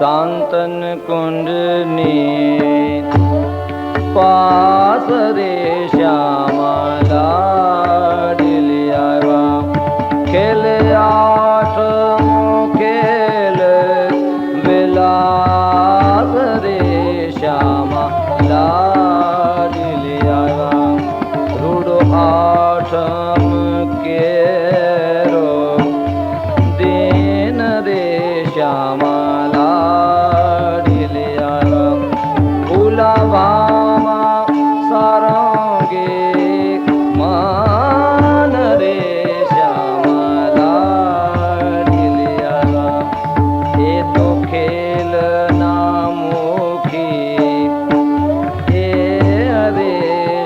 सांतन कुंडनी पास रे श्यामा लाडली आवा खेल आठमो खेल विलास रे श्यामा लाडली आवा रूडो आठम केरो दीन रे श्यामा भामा सारंगे मान रे श्यामा लाडलिया ये तो खेल नामुखी ये रे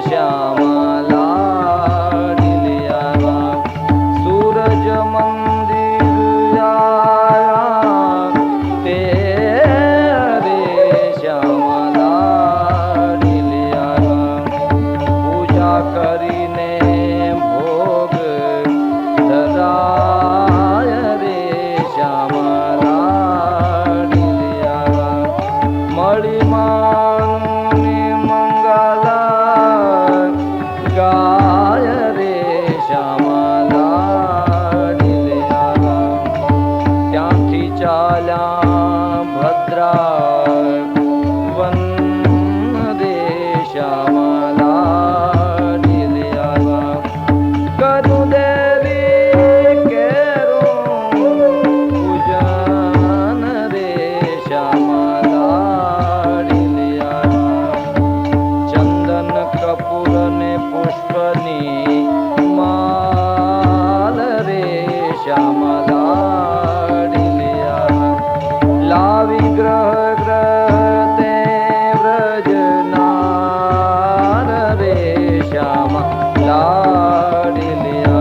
श्यामा लाडलिया सूरज मंदिर आया ते रे श्यामा કરીને ભોગ ધરાય રે શ્યામા લાડલિયા મળી માનુને મંગલા ગાય રે શ્યામા લાડલિયા ત્યાંથી ચાલ્યા ભદ્રા વન રે શ્યામા श्यामा लाडलिया लावी ग्रह ग्रह ते व्रजनार रे श्यामा लाडलिया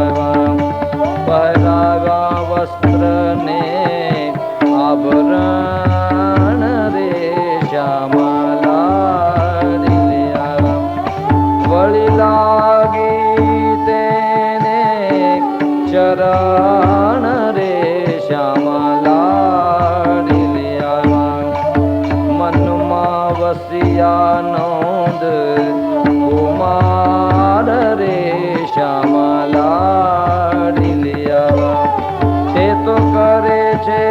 पहरावा वस्त्र ने आभरण रे श्यामा लाडलिया वळी लागी तेने चरण रे श्यामा लाडलिया मनमा वसिया नंद कुमार रे श्यामा लाडलिया ते तो करे छे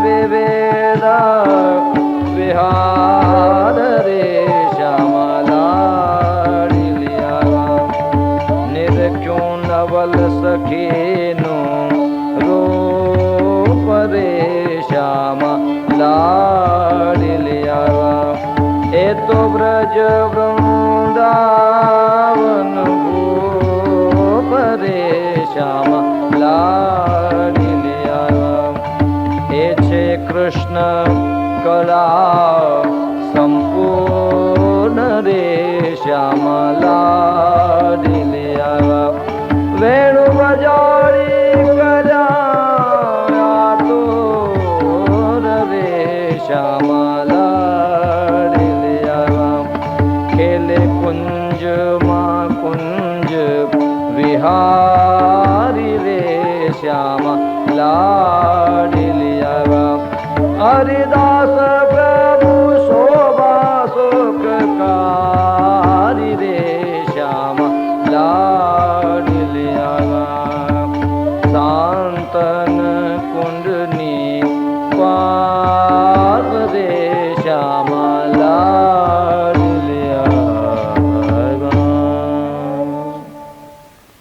विवेदा विहार रे श्यामा लाडलिया निरख्यो नवल सखीनु रूप रे श्यामा लाडलिया ए तो ब्रज वृंदावन भूप रे श्यामा लाडलिया ए छे कृष्ण कला संपूर्ण रे श्यामा लाडलिया वेणु बजारी कला तो रे श्यामा लाडलिया खेले कुंज माँ कुंज विहारी रे श्यामा लाडलिया हरिदास प्रभु शोभा सुखकारी रे श्यामा लाडलिया